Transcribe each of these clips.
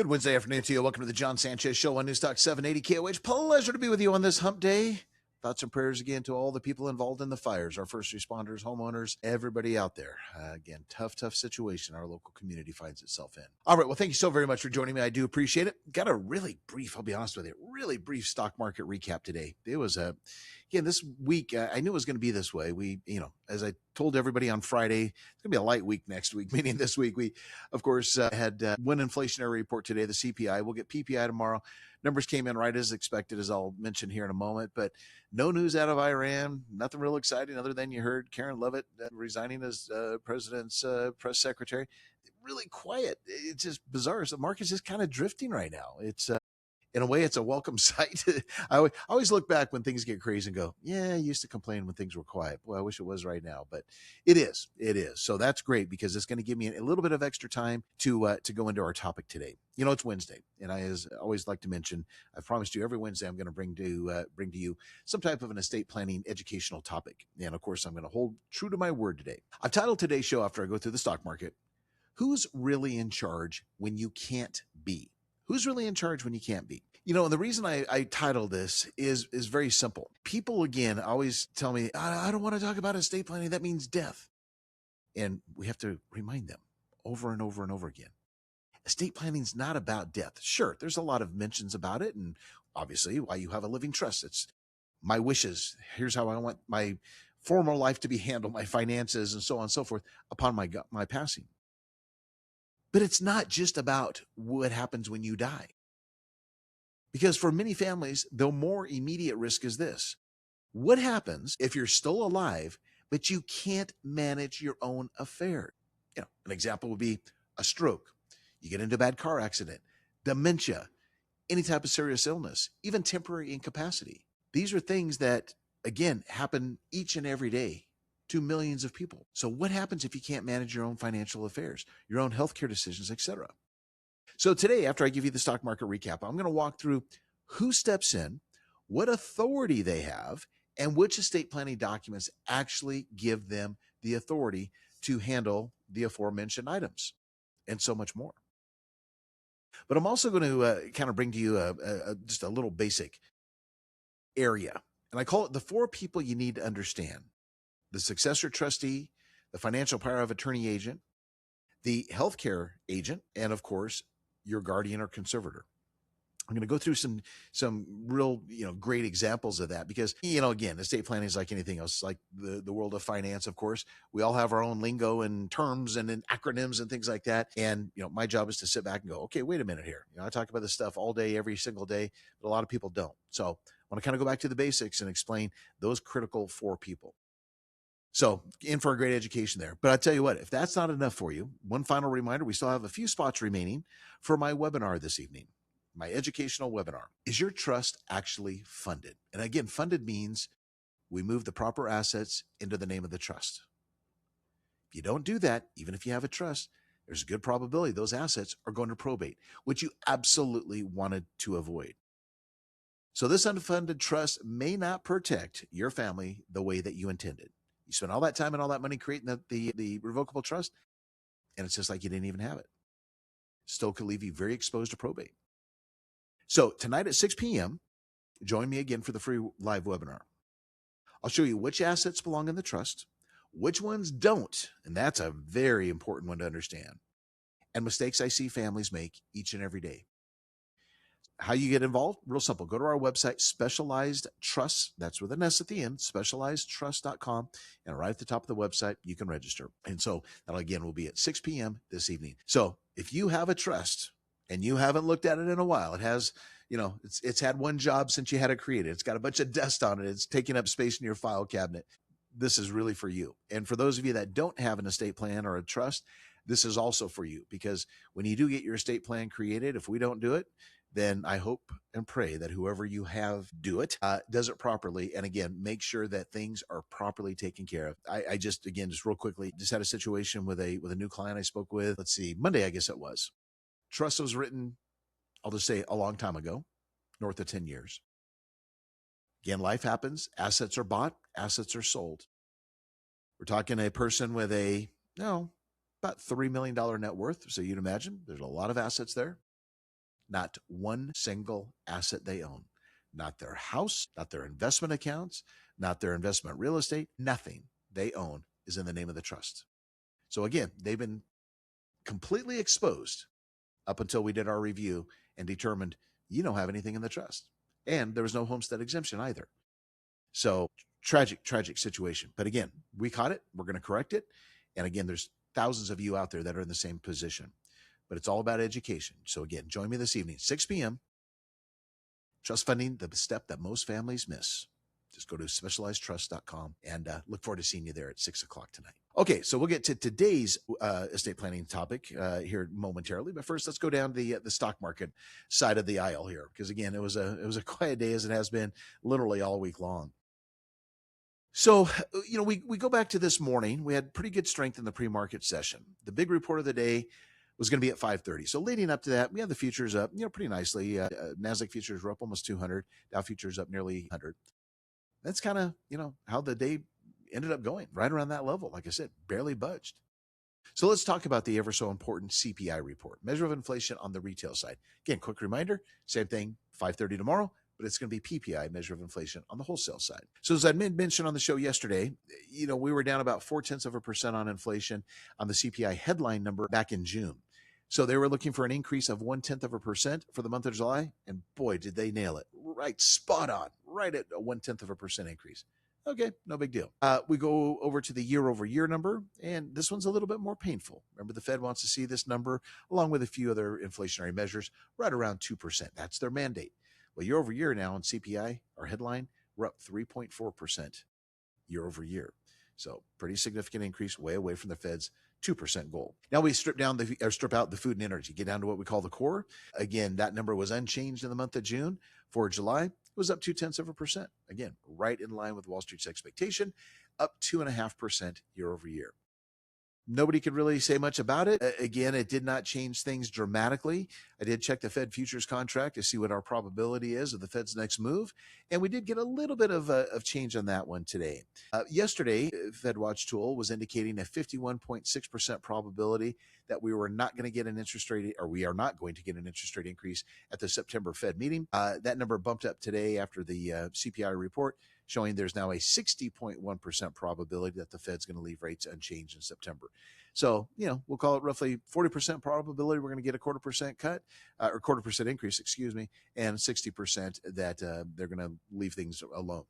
Good Wednesday afternoon to you. Welcome to the John Sanchez Show on News Talk 780 KOH. Pleasure to be with you on this hump day. Thoughts and prayers again to all the people involved in the fires, our first responders, homeowners, everybody out there. Again, tough situation our local community finds itself in. All right, well, thank you so very much for joining me. I do appreciate it. Got a really brief, I'll be honest with you, really brief stock market recap today. It was again, this week, I knew it was going to be this way. As I told everybody on Friday, it's going to be a light week next week, meaning this week. We, of course, had one inflationary report today, the CPI. We'll get PPI tomorrow. Numbers came in right as expected, as I'll mention here in a moment, but no news out of Iran, nothing real exciting other than you heard Karen Lovett resigning as president's press secretary. Really quiet. It's just bizarre. So the market's just kind of drifting right now. It's in a way, it's a welcome sight. I always look back when things get crazy and go, yeah, I used to complain when things were quiet. Boy, I wish it was right now, but it is. So that's great because it's going to give me a little bit of extra time to go into our topic today. You know, it's Wednesday, and I always like to mention, I've promised you every Wednesday I'm going to bring to you some type of an estate planning educational topic. And of course, I'm going to hold true to my word today. I've titled today's show, after I go through the stock market, Who's Really in Charge When You Can't Be? Who's really in charge when you can't be? You know, and the reason I title this is very simple. People, again, always tell me, I don't want to talk about estate planning. That means death. And we have to remind them over and over and over again. Estate planning is not about death. Sure, there's a lot of mentions about it. And obviously, why you have a living trust. It's my wishes. Here's how I want my former life to be handled, my finances, and so on and so forth upon my passing. But it's not just about what happens when you die. Because for many families, the more immediate risk is this. What happens if you're still alive, but you can't manage your own affairs? You know, an example would be a stroke. You get into a bad car accident, dementia, any type of serious illness, even temporary incapacity. These are things that, again, happen each and every day to millions of people. So what happens if you can't manage your own financial affairs, your own healthcare decisions, etc.? So today, after I give you the stock market recap, I'm going to walk through who steps in, what authority they have, and which estate planning documents actually give them the authority to handle the aforementioned items, and so much more. But I'm also going to kind of bring to you just a little basic area, and I call it the 4 people you need to understand: the successor trustee, the financial power of attorney agent, the healthcare agent, and of course, your guardian or conservator. I'm going to go through some real, great examples of that because, again, estate planning is like anything else, like the world of finance, of course. We all have our own lingo and terms and acronyms and things like that. And, my job is to sit back and go, okay, wait a minute here. I talk about this stuff all day, every single day, but a lot of people don't. So I want to kind of go back to the basics and explain those critical 4 people. So in for a great education there. But I tell you what, if that's not enough for you, one final reminder, we still have a few spots remaining for my webinar this evening, my educational webinar. Is your trust actually funded? And again, funded means we move the proper assets into the name of the trust. If you don't do that, even if you have a trust, there's a good probability those assets are going to probate, which you absolutely wanted to avoid. So this unfunded trust may not protect your family the way that you intended. You spent all that time and all that money creating the revocable trust, and it's just like you didn't even have it. Still could leave you very exposed to probate. So tonight at 6 p.m., join me again for the free live webinar. I'll show you which assets belong in the trust, which ones don't, and that's a very important one to understand, and mistakes I see families make each and every day. How you get involved? Real simple. Go to our website, Specialized Trusts. That's with an S at the end, specializedtrust.com. And right at the top of the website, you can register. And so that again will be at 6 p.m. this evening. So if you have a trust and you haven't looked at it in a while, it has, it's had one job since you had it created. It's got a bunch of dust on it. It's taking up space in your file cabinet. This is really for you. And for those of you that don't have an estate plan or a trust, this is also for you, because when you do get your estate plan created, if we don't do it, then I hope and pray that whoever you have do it, does it properly. And again, make sure that things are properly taken care of. I just real quickly, just had a situation with a new client I spoke with, Monday, I guess it was. Trust was written, I'll just say a long time ago, north of 10 years. Again, life happens. Assets are bought, assets are sold. We're talking a person with about $3 million net worth. So you'd imagine there's a lot of assets there. not one single asset they own, not their house, not their investment accounts, not their investment real estate, nothing they own is in the name of the trust. So again, they've been completely exposed up until we did our review and determined you don't have anything in the trust. And there was no homestead exemption either. So tragic situation. But again, we caught it. We're going to correct it. And again, there's thousands of you out there that are in the same position. But it's all about education. So again, join me this evening, 6 p.m. Trust funding, the step that most families miss. Just go to specializedtrust.com and look forward to seeing you there at 6 o'clock tonight. Okay, so we'll get to today's estate planning topic here momentarily. But first, let's go down the stock market side of the aisle here, because again, it was a quiet day, as it has been literally all week long. So, we go back to this morning. We had pretty good strength in the pre-market session. The big report of the day was going to be at 5:30. So leading up to that, we had the futures up, pretty nicely. NASDAQ futures were up almost 200. Dow futures up nearly 100. That's kind of, how the day ended up going, right around that level. Like I said, barely budged. So let's talk about the ever so important CPI report, measure of inflation on the retail side. Again, quick reminder, same thing, 5:30 tomorrow, but it's going to be PPI, measure of inflation on the wholesale side. So as I mentioned on the show yesterday, we were down about 0.4% on inflation on the CPI headline number back in June. So they were looking for an increase of 0.1% for the month of July, and boy, did they nail it. Right, spot on, right at a 0.1% increase. Okay, no big deal. We go over to the year-over-year number, and this one's a little bit more painful. Remember, the Fed wants to see this number, along with a few other inflationary measures, right around 2%. That's their mandate. Well, year-over-year now on CPI, our headline, we're up 3.4% year-over-year. So pretty significant increase, way away from the Fed's 2% goal. Now we strip out the food and energy, get down to what we call the core. Again, that number was unchanged in the month of June. For July, it was up 0.2%. Again, right in line with Wall Street's expectation, up 2.5% year-over-year. Nobody could really say much about it. Again, it did not change things dramatically. I did check the Fed futures contract to see what our probability is of the Fed's next move, and we did get a little bit of change on that one today. Yesterday, Fed Watch tool was indicating a 51.6% probability that we were not going to get an interest rate, or we are not going to get an interest rate increase at the September Fed meeting. That number bumped up today after the CPI report, showing there's now a 60.1% probability that the Fed's going to leave rates unchanged in September. So, we'll call it roughly 40% probability we're going to get a 0.25% cut, or 0.25% increase, and 60% that they're going to leave things alone.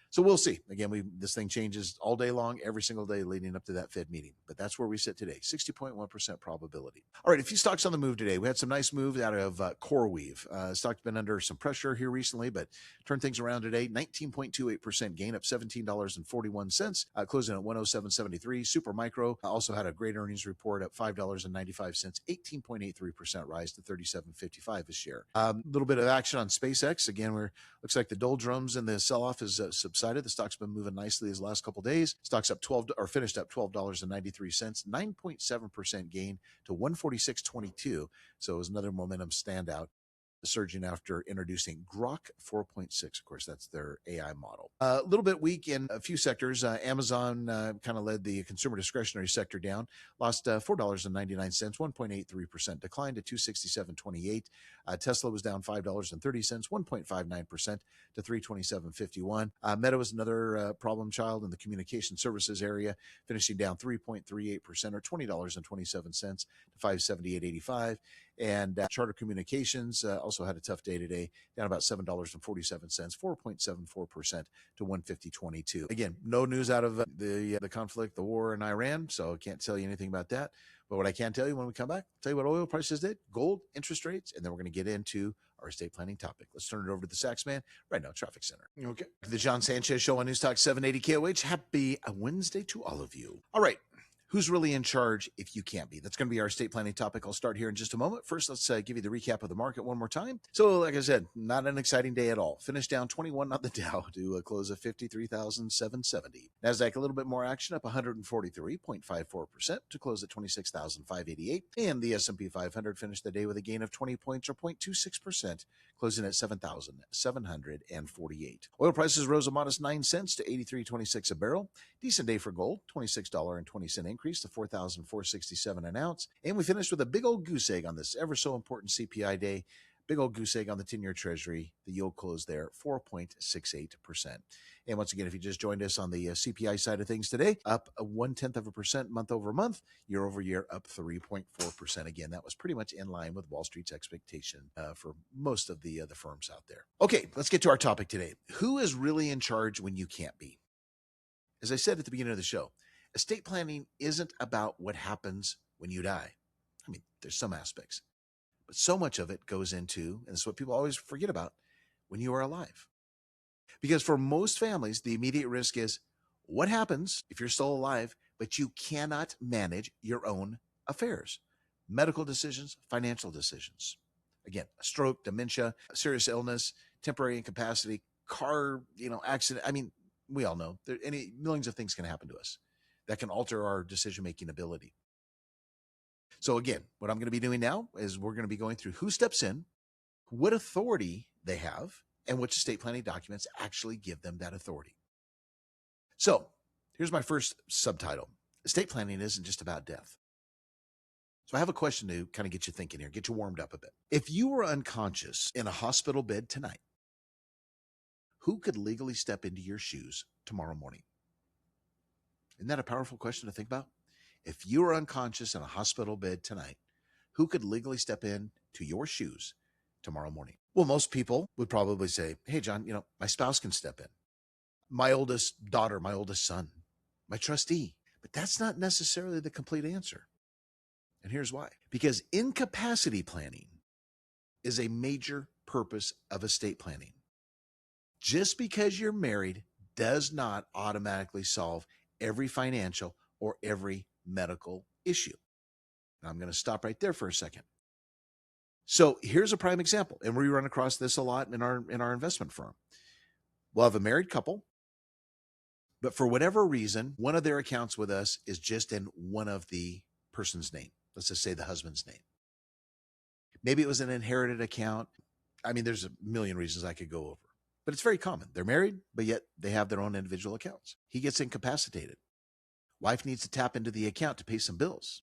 So we'll see. Again, this thing changes all day long, every single day leading up to that Fed meeting. But that's where we sit today, 60.1% probability. All right, a few stocks on the move today. We had some nice moves out of CoreWeave. Stock's been under some pressure here recently, but turned things around today. 19.28% gain, up $17.41, closing at 107.73. Supermicro also had a great earnings report, up $5.95, 18.83% rise to 37.55 a share. A little bit of action on SpaceX. Again, looks like the doldrums and the sell-off is subsided. The stock's been moving nicely these last couple of days. Stock's up finished up $12.93, 9.7% gain to 146.22. So it was another momentum standout, surging after introducing Grok 4.6. Of course, that's their AI model. A little bit weak in a few sectors. Amazon kind of led the consumer discretionary sector down, lost $4.99, 1.83%, declined to 267.28. Tesla was down $5.30, 1.59% to 327.51. Meta was another problem child in the communication services area, finishing down 3.38% or $20.27 to 578.85. And Charter Communications also had a tough day today, down about $7.47, 4.74% to 150.22. Again, no news out of the conflict, the war in Iran, so I can't tell you anything about that. But what I can tell you when we come back, tell you what oil prices did, gold, interest rates, and then we're going to get into our estate planning topic. Let's turn it over to the Sax Man right now, Traffic Center. Okay. The John Sanchez Show on News Talk 780 KOH. Happy Wednesday to all of you. All right. Who's really in charge if you can't be? That's going to be our estate planning topic. I'll start here in just a moment. First, let's give you the recap of the market one more time. So, like I said, not an exciting day at all. Finished down 21 on the Dow to a close of 53,770. NASDAQ a little bit more action, up 143.54% to close at 26,588. And the S&P 500 finished the day with a gain of 20 points or 0.26%, closing at 7,748. Oil prices rose a modest 9 cents to 83.26 a barrel. Decent day for gold, $26.20 increase to $4,467 an ounce. And we finished with a big old goose egg on this ever so important CPI day. Big old goose egg on the 10-year Treasury. The yield closed there 4.68%. And once again, if you just joined us on the CPI side of things today, up 0.1% month over month, year over year up 3.4%. Again, that was pretty much in line with Wall Street's expectation for most of the firms out there. Okay, let's get to our topic today. Who is really in charge when you can't be? As I said at the beginning of the show, estate planning isn't about what happens when you die. I mean, there's some aspects, but so much of it goes into, and this is what people always forget about, when you are alive. Because for most families, the immediate risk is what happens if you're still alive, but you cannot manage your own affairs, medical decisions, financial decisions. Again, a stroke, dementia, serious illness, temporary incapacity, car, accident. I mean, we all know millions of things can happen to us that can alter our decision-making ability. So again, what I'm going to be doing now is we're going to be going through who steps in, what authority they have, and which estate planning documents actually give them that authority. So here's my first subtitle. Estate planning isn't just about death. So I have a question to kind of get you thinking here, get you warmed up a bit. If you were unconscious in a hospital bed tonight, who could legally step into your shoes tomorrow morning? Isn't that a powerful question to think about? If you were unconscious in a hospital bed tonight, who could legally step in to your shoes tomorrow morning? Well, most people would probably say, hey, John, my spouse can step in. My oldest daughter, my oldest son, my trustee. But that's not necessarily the complete answer. And here's why. Because incapacity planning is a major purpose of estate planning. Just because you're married does not automatically solve every financial or every medical issue. Now, I'm going to stop right there for a second. So here's a prime example, and we run across this a lot in our investment firm. We'll have a married couple, but for whatever reason, one of their accounts with us is just in one of the person's name. Let's just say the husband's name. Maybe it was an inherited account. I mean, there's a million reasons I could go over, but it's very common. They're married, but yet they have their own individual accounts. He gets incapacitated. Wife needs to tap into the account to pay some bills.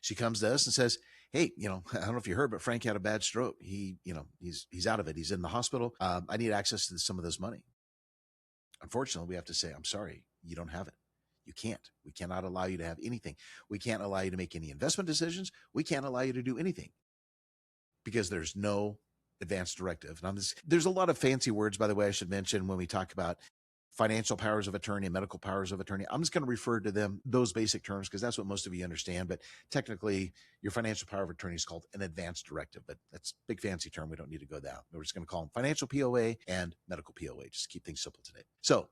She comes to us and says, hey, I don't know if you heard, but Frank had a bad stroke. He's out of it. He's in the hospital. I need access to some of this money. Unfortunately, we have to say, I'm sorry, you don't have it. You can't. We cannot allow you to have anything. We can't allow you to make any investment decisions. We can't allow you to do anything because there's no advance directive. And there's a lot of fancy words, by the way, I should mention when we talk about financial powers of attorney and medical powers of attorney. I'm just going to refer to them, those basic terms, because that's what most of you understand. But technically, your financial power of attorney is called an advance directive, but that's a big fancy term. We don't need to go down. We're just going to call them financial POA and medical POA, just to keep things simple today. So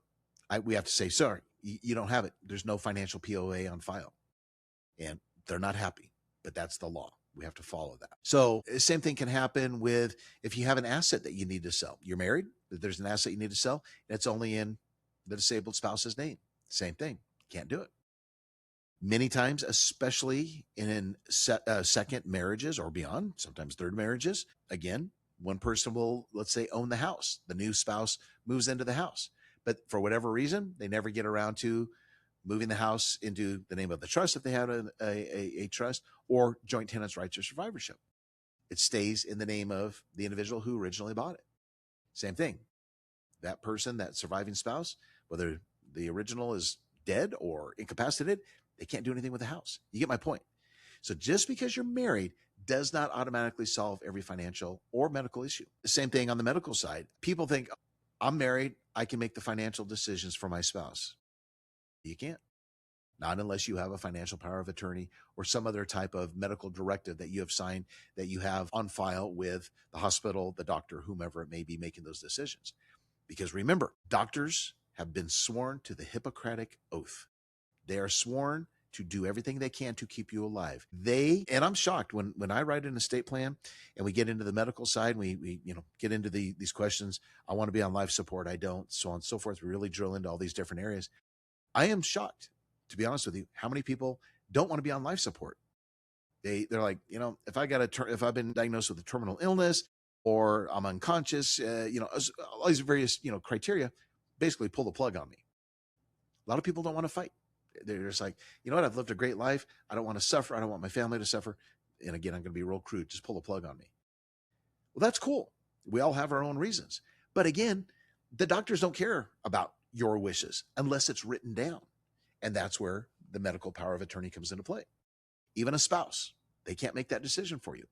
we have to say, sorry, you don't have it. There's no financial POA on file. And they're not happy, but that's the law. We have to follow that. So the same thing can happen with if you have an asset that you need to sell. You're married, there's an asset you need to sell, and it's only in the disabled spouse's name. Same thing. Can't do it. Many times, especially in second marriages or beyond, sometimes third marriages, again, one person will, let's say, own the house. The new spouse moves into the house. But for whatever reason, they never get around to moving the house into the name of the trust if they have a trust, or joint tenants' rights or survivorship. It stays in the name of the individual who originally bought it. Same thing. That person, that surviving spouse, whether the original is dead or incapacitated, they can't do anything with the house. You get my point. So just because you're married does not automatically solve every financial or medical issue. The same thing on the medical side. People think, I'm married, I can make the financial decisions for my spouse. You can't. Not unless you have a financial power of attorney or some other type of medical directive that you have signed, that you have on file with the hospital, the doctor, whomever it may be making those decisions. Because remember, doctors have been sworn to the Hippocratic Oath. They are sworn to do everything they can to keep you alive. And I'm shocked when I write an estate plan and we get into the medical side, we get into these questions. I want to be on life support. I don't, so on and so forth. We really drill into all these different areas. I am shocked, to be honest with you, how many people don't want to be on life support. They're like, if I've been diagnosed with a terminal illness or I'm unconscious, all these various, criteria, basically pull the plug on me. A lot of people don't want to fight. They're just like, you know what? I've lived a great life. I don't want to suffer. I don't want my family to suffer. And again, I'm going to be real crude. Just pull the plug on me. Well, that's cool. We all have our own reasons. But again, the doctors don't care about your wishes unless it's written down. And that's where the medical power of attorney comes into play. Even a spouse, they can't make that decision for you.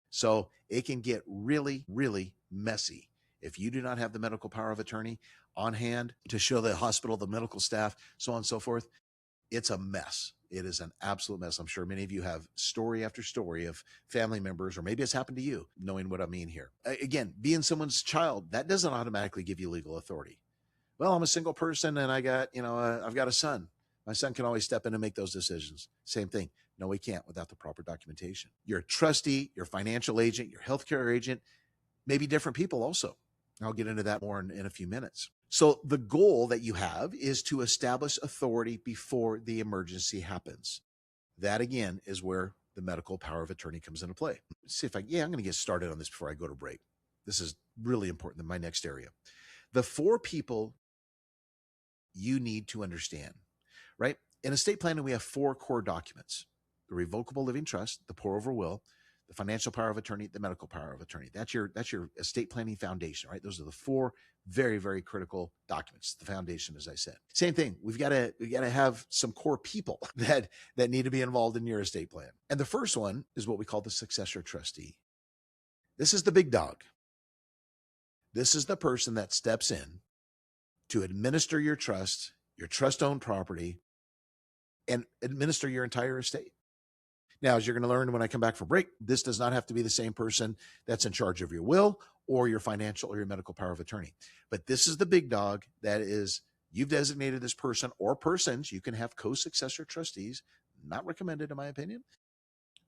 So it can get really, really messy if you do not have the medical power of attorney on hand to show the hospital, the medical staff, so on and so forth. It's a mess. It is an absolute mess. I'm sure many of you have story after story of family members, or maybe it's happened to you, knowing what I mean here. Again, being someone's child, that doesn't automatically give you legal authority. Well, I'm a single person and I've got a son. My son can always step in and make those decisions. Same thing. No, he can't without the proper documentation. Your trustee, your financial agent, your healthcare agent, maybe different people also. I'll get into that more in a few minutes. So the goal that you have is to establish authority before the emergency happens. That again is where the medical power of attorney comes into play. Let's see if I'm going to get started on this before I go to break. This is really important in my next area. The 4 people you need to understand, right? In estate planning, we have 4 core documents: the revocable living trust, the pour over will, the financial power of attorney, the medical power of attorney. That's your estate planning foundation, right? Those are the 4 very, very critical documents. The foundation, as I said. Same thing. We got to have some core people that need to be involved in your estate plan. And the first one is what we call the successor trustee. This is the big dog. This is the person that steps in to administer your trust-owned property, and administer your entire estate. Now, as you're going to learn when I come back from break, this does not have to be the same person that's in charge of your will or your financial or your medical power of attorney. But this is the big dog that is, you've designated this person or persons. You can have co-successor trustees, not recommended in my opinion,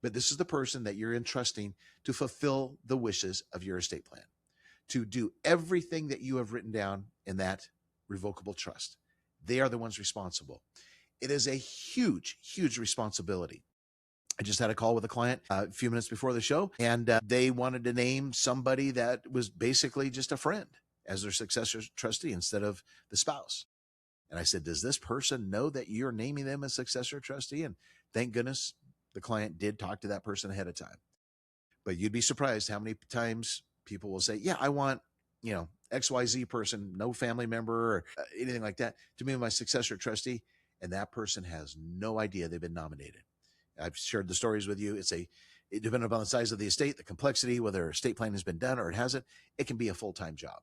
but this is the person that you're entrusting to fulfill the wishes of your estate plan, to do everything that you have written down in that revocable trust. They are the ones responsible. It is a huge, huge responsibility. I just had a call with a client a few minutes before the show, and they wanted to name somebody that was basically just a friend as their successor trustee instead of the spouse. And I said, does this person know that you're naming them as successor trustee? And thank goodness the client did talk to that person ahead of time. But you'd be surprised how many times people will say, yeah, I want, XYZ person, no family member or anything like that, to be my successor trustee. And that person has no idea they've been nominated. I've shared the stories with you. It depending upon the size of the estate, the complexity, whether estate planning has been done or it hasn't, it can be a full-time job.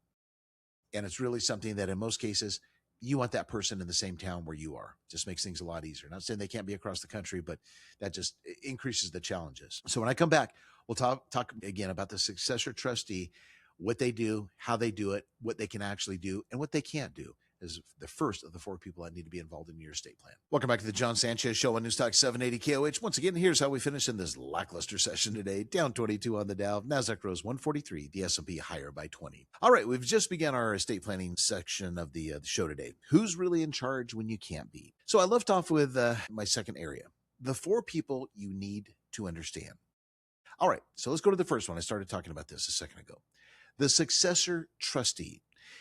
And it's really something that in most cases, you want that person in the same town where you are. Just makes things a lot easier. Not saying they can't be across the country, but that just increases the challenges. So when I come back, we'll talk again about the successor trustee, what they do, how they do it, what they can actually do, and what they can't do. Is the first of the 4 people that need to be involved in your estate plan. Welcome back to the John Sanchez Show on Newstalk 780 KOH. Once again, here's how we finish in this lackluster session today. Down 22 on the Dow. NASDAQ rose 143. The S&P higher by 20. All right, we've just begun our estate planning section of the show today. Who's really in charge when you can't be? So I left off with my second area. The 4 people you need to understand. All right, so let's go to the first one. I started talking about this a second ago. The successor trustee.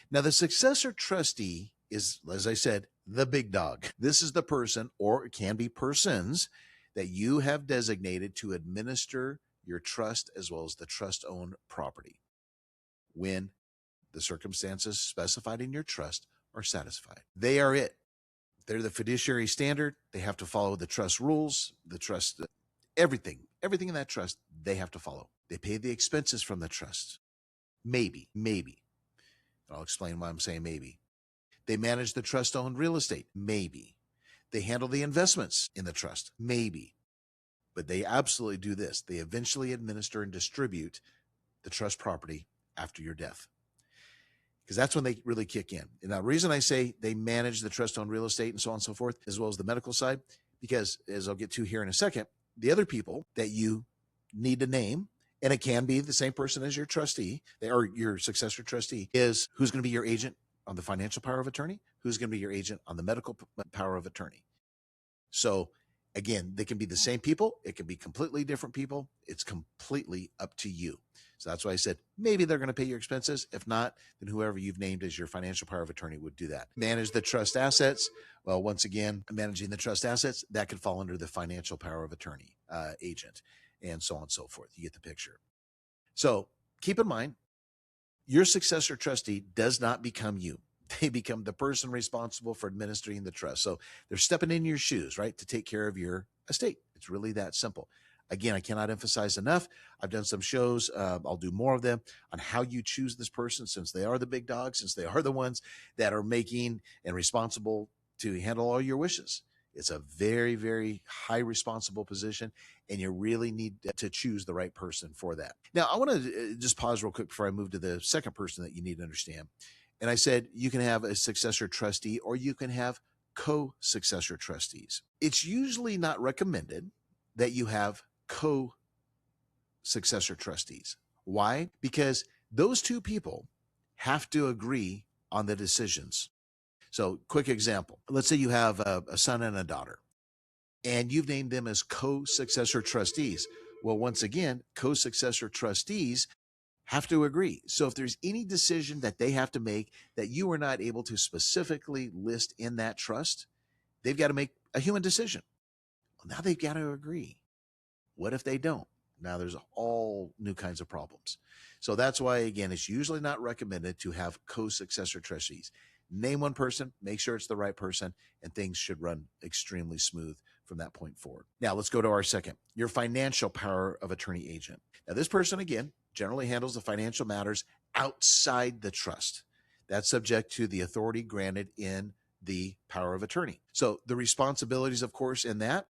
Now, the successor trustee is, as I said, the big dog. This is the person, or it can be persons, that you have designated to administer your trust as well as the trust-owned property when the circumstances specified in your trust are satisfied. They are it. They're the fiduciary standard. They have to follow the trust rules, the trust, everything in that trust, they have to follow. They pay the expenses from the trust. Maybe. I'll explain why I'm saying maybe. They manage the trust-owned real estate. Maybe. They handle the investments in the trust. Maybe. But they absolutely do this. They eventually administer and distribute the trust property after your death. Because that's when they really kick in. And the reason I say they manage the trust-owned real estate and so on and so forth, as well as the medical side, because as I'll get to here in a second, the other people that you need to name, and it can be the same person as your trustee or your successor trustee, is who's going to be your agent on the financial power of attorney, who's going to be your agent on the medical power of attorney. So again, they can be the same people. It can be completely different people. It's completely up to you. So that's why I said, maybe they're going to pay your expenses. If not, then whoever you've named as your financial power of attorney would do that. Manage the trust assets. Well, once again, managing the trust assets, that could fall under the financial power of attorney agent, and so on and so forth. You get the picture. So keep in mind, your successor trustee does not become you. They become the person responsible for administering the trust. So they're stepping in your shoes, right, to take care of your estate. It's really that simple. Again, I cannot emphasize enough. I've done some shows. I'll do more of them on how you choose this person, since they are the big dogs, since they are the ones that are making and responsible to handle all your wishes. It's a very, very high responsible position, and you really need to choose the right person for that. Now, I want to just pause real quick before I move to the second person that you need to understand. And I said you can have a successor trustee or you can have co successor trustees. It's usually not recommended that you have co successor trustees. Why? Because those two people have to agree on the decisions. So, quick example, let's say you have a son and a daughter, and you've named them as co successor trustees. Well, once again, co successor trustees have to agree. So if there's any decision that they have to make that you are not able to specifically list in that trust, they've got to make a human decision. Well, now they've got to agree. What if they don't? Now there's all new kinds of problems. So that's why, again, it's usually not recommended to have co-successor trustees. Name one person, make sure it's the right person, and things should run extremely smooth from that point forward. Now let's go to our second, your financial power of attorney agent. Now this person, again, generally handles the financial matters outside the trust. That's subject to the authority granted in the power of attorney. So the responsibilities, of course, in that,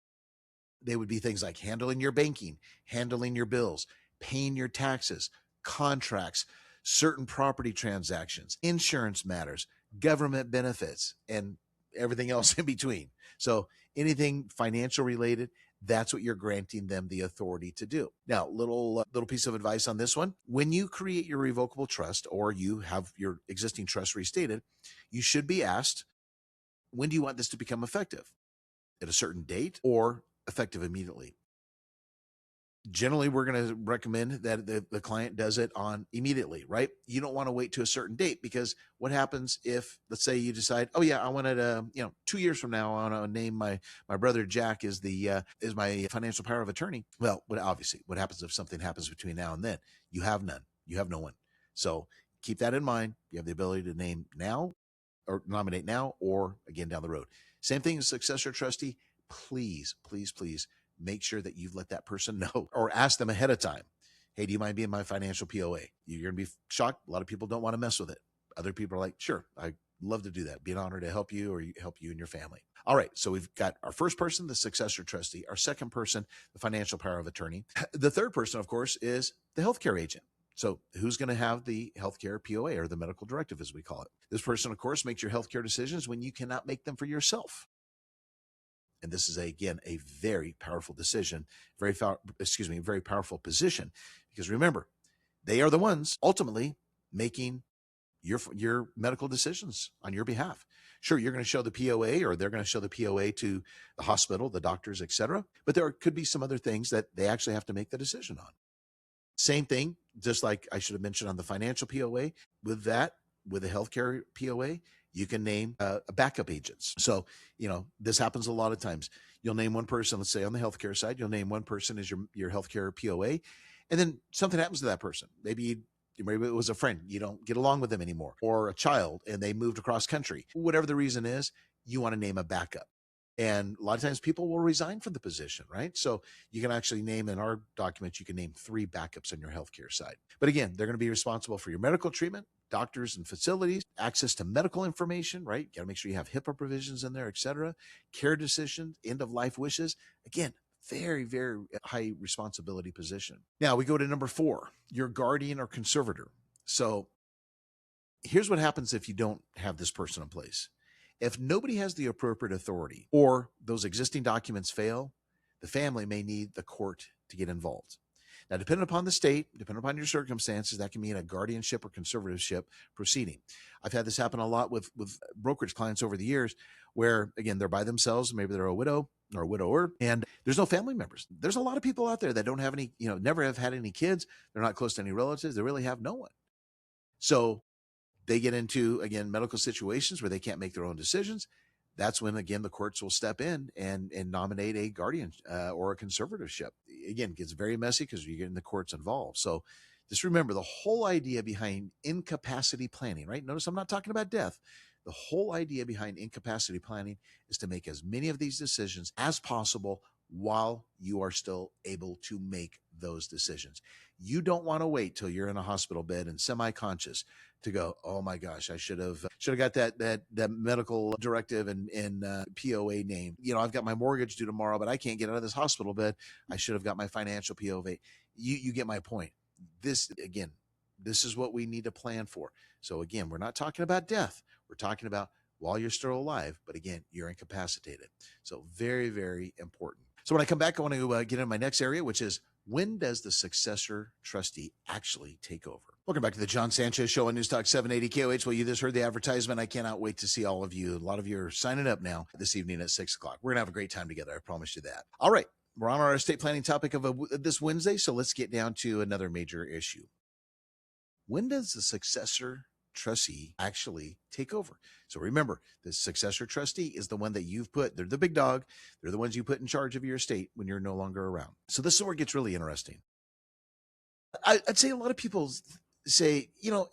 they would be things like handling your banking, handling your bills, paying your taxes, contracts, certain property transactions, insurance matters, government benefits, and everything else in between. So anything financial related, that's what you're granting them the authority to do. Now, little piece of advice on this one. When you create your revocable trust or you have your existing trust restated, you should be asked, when do you want this to become effective? At a certain date or effective immediately? Generally, we're going to recommend that the client does it on immediately, right? You don't want to wait to a certain date, because what happens if, let's say you decide, oh yeah, I want it, 2 years from now, I want to name my brother Jack is my financial power of attorney. Well, obviously, what happens if something happens between now and then? You have none. You have no one. So keep that in mind. You have the ability to name now or nominate now, or again down the road. Same thing as successor trustee. Please, please, please make sure that you've let that person know or ask them ahead of time. Hey, do you mind being my financial POA? You're going to be shocked. A lot of people don't want to mess with it. Other people are like, sure, I'd love to do that. Be an honor to help you or help you and your family. All right. So we've got our first person, the successor trustee, our second person, the financial power of attorney. The third person, of course, is the healthcare agent. So who's going to have the healthcare POA, or the medical directive, as we call it? This person, of course, makes your healthcare decisions when you cannot make them for yourself. And this is, again, a very powerful decision, very powerful position, because remember, they are the ones ultimately making your medical decisions on your behalf. Sure, you're going to show the POA, or they're going to show the POA to the hospital, the doctors, etc. But there could be some other things that they actually have to make the decision on. Same thing, just like I should have mentioned on the financial POA, with the healthcare POA, you can name backup agents. So, this happens a lot of times. You'll name one person, let's say on the healthcare side, you'll name one person as your healthcare POA, and then something happens to that person. Maybe it was a friend, you don't get along with them anymore, or a child and they moved across country. Whatever the reason is, you want to name a backup. And a lot of times people will resign from the position, right? So you can actually name, in our documents, you can name 3 backups on your healthcare side. But again, they're going to be responsible for your medical treatment, doctors and facilities, access to medical information, right? You got to make sure you have HIPAA provisions in there, etc. Care decisions, end of life wishes. Again, very, very high responsibility position. Now we go to number 4, your guardian or conservator. So here's what happens if you don't have this person in place. If nobody has the appropriate authority, or those existing documents fail, the family may need the court to get involved. Now, depending upon the state, depending upon your circumstances, that can mean a guardianship or conservatorship proceeding. I've had this happen a lot with brokerage clients over the years, where, again, they're by themselves. Maybe they're a widow or a widower, and there's no family members. There's a lot of people out there that don't have any, never have had any kids. They're not close to any relatives. They really have no one. So they get into, again, medical situations where they can't make their own decisions. That's when, again, the courts will step in and nominate a guardian or a conservatorship. Again, it gets very messy because you're getting the courts involved. So Just remember the whole idea behind incapacity planning, right? Notice I'm not talking about death. The whole idea behind incapacity planning is to make as many of these decisions as possible while you are still able to make those decisions. You don't want to wait till you're in a hospital bed and semi-conscious to go, oh my gosh, I should have got that medical directive and POA name. I've got my mortgage due tomorrow, but I can't get out of this hospital bed. I should have got my financial POA. You get my point. This is what we need to plan for. So again, we're not talking about death. We're talking about while you're still alive, but again, you're incapacitated. So very, very important. So when I come back, I want to get into my next area, which is when does the successor trustee actually take over? Welcome back to the John Sanchez Show on News Talk 780 KOH. Well, you just heard the advertisement. I cannot wait to see all of you. A lot of you are signing up now this evening at 6 o'clock. We're going to have a great time together. I promise you that. All right. We're on our estate planning topic of this Wednesday, so let's get down to another major issue. When does the successor trustee actually take over? So remember, the successor trustee is the one that you've put, they're the big dog, they're the ones you put in charge of your estate when you're no longer around. So this is where it gets really interesting. I'd say a lot of people say,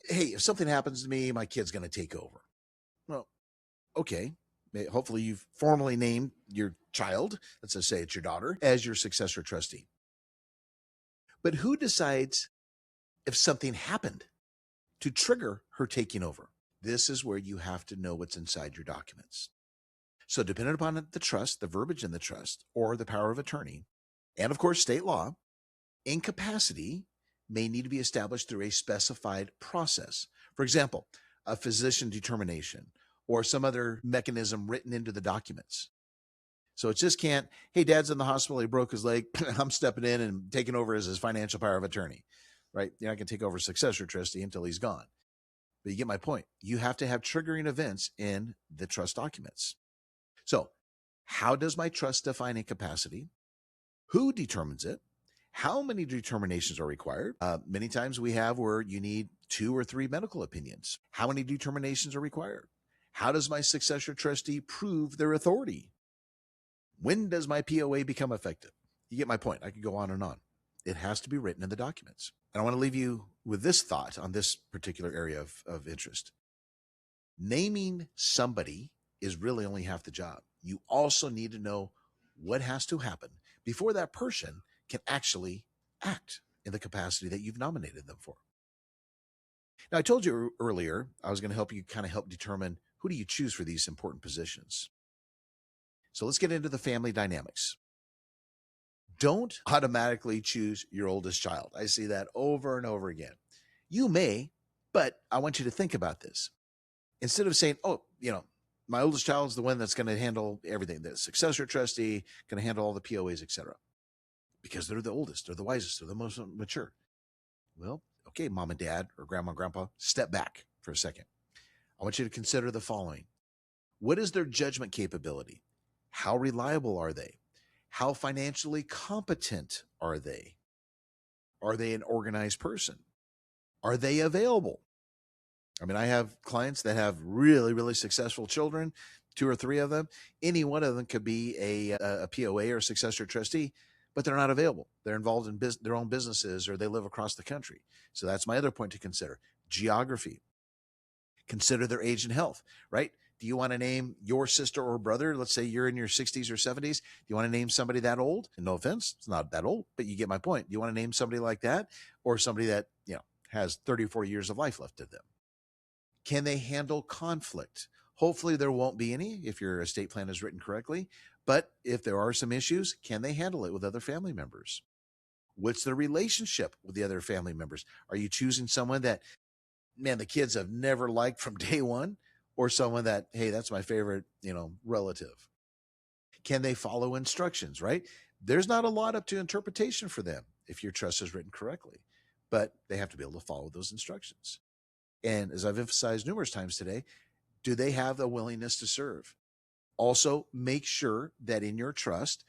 hey, if something happens to me, my kid's going to take over. Well, okay. Hopefully you've formally named your child, let's just say it's your daughter, as your successor trustee. But who decides if something happened to trigger her taking over? This is where you have to know what's inside your documents. So depending upon the trust, the verbiage in the trust, or the power of attorney, and of course state law, incapacity may need to be established through a specified process. For example, a physician determination or some other mechanism written into the documents. So it just can't, hey, dad's in the hospital, he broke his leg, I'm stepping in and taking over as his financial power of attorney, right? You're not going to take over successor trustee until he's gone. But you get my point. You have to have triggering events in the trust documents. So how does my trust define incapacity? Who determines it? How many determinations are required? Many times we have where you need 2 or 3 medical opinions. How many determinations are required? How does my successor trustee prove their authority? When does my POA become effective? You get my point. I could go on and on. It has to be written in the documents. And I want to leave you with this thought on this particular area of interest. Naming somebody is really only half the job. You also need to know what has to happen before that person can actually act in the capacity that you've nominated them for. Now, I told you earlier, I was going to help you help determine who do you choose for these important positions. So let's get into the family dynamics. Don't automatically choose your oldest child. I see that over and over again. You may, but I want you to think about this. Instead of saying, oh, my oldest child is the one that's going to handle everything, the successor trustee, going to handle all the POAs, etc. Because they're the oldest, they're the wisest, they're the most mature. Well, okay, mom and dad or grandma and grandpa, step back for a second. I want you to consider the following. What is their judgment capability? How reliable are they? How financially competent are they? Are they an organized person? Are they available? I mean, I have clients that have really, really successful children, 2 or 3 of them. Any one of them could be a POA or a successor trustee, but they're not available. They're involved in their own businesses or they live across the country. So that's my other point to consider. Geography. Consider their age and health, right? Do you want to name your sister or brother? Let's say you're in your 60s or 70s. Do you want to name somebody that old? And no offense, it's not that old, but you get my point. Do you want to name somebody like that or somebody that, has 30 or 40 years of life left to them? Can they handle conflict? Hopefully there won't be any if your estate plan is written correctly. But if there are some issues, can they handle it with other family members? What's their relationship with the other family members? Are you choosing someone that, man, the kids have never liked from day one, or someone that, hey, that's my favorite, relative? Can they follow instructions, right? There's not a lot up to interpretation for them if your trust is written correctly, but they have to be able to follow those instructions. And as I've emphasized numerous times today, do they have the willingness to serve? Also, make sure that in your trust,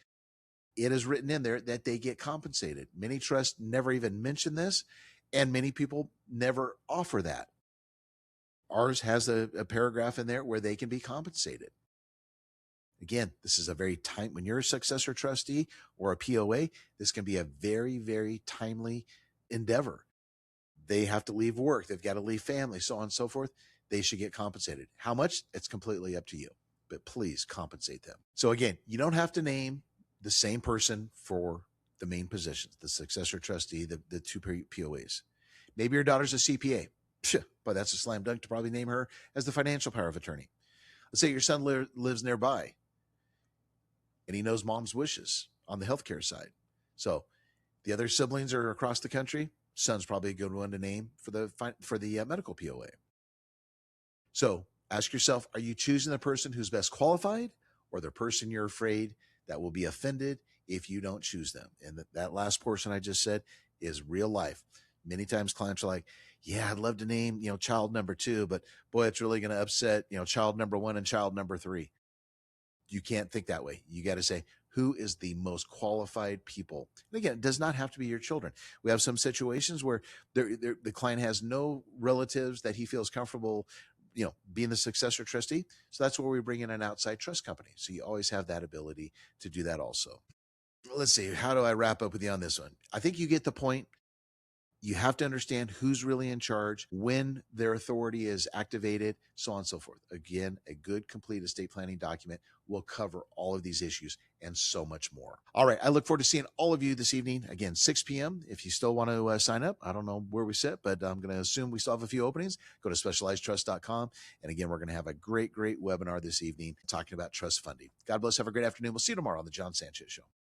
it is written in there that they get compensated. Many trusts never even mention this, and many people never offer that. Ours has a paragraph in there where they can be compensated. Again, this is a very when you're a successor trustee or a POA, this can be a very, very timely endeavor. They have to leave work. They've got to leave family, so on and so forth. They should get compensated. How much? It's completely up to you, but please compensate them. So again, you don't have to name the same person for the main positions, the successor trustee, the two POAs. Maybe your daughter's a CPA. But that's a slam dunk to probably name her as the financial power of attorney. Let's say your son lives nearby and he knows mom's wishes on the healthcare side. So the other siblings are across the country. Son's probably a good one to name for the medical POA. So ask yourself, are you choosing the person who's best qualified or the person you're afraid that will be offended if you don't choose them? And that last portion I just said is real life. Many times clients are like, yeah, I'd love to name, child number 2, but boy, it's really going to upset, child number 1 and child number 3. You can't think that way. You got to say, who is the most qualified people? And again, it does not have to be your children. We have some situations where the client has no relatives that he feels comfortable, being the successor trustee. So that's where we bring in an outside trust company. So you always have that ability to do that also. Let's see. How do I wrap up with you on this one? I think you get the point. You have to understand who's really in charge, when their authority is activated, so on and so forth. Again, a good, complete estate planning document will cover all of these issues and so much more. All right. I look forward to seeing all of you this evening. Again, 6 p.m. If you still want to sign up, I don't know where we sit, but I'm going to assume we still have a few openings. Go to specializedtrust.com. And again, we're going to have a great, great webinar this evening talking about trust funding. God bless. Have a great afternoon. We'll see you tomorrow on the John Sanchez Show.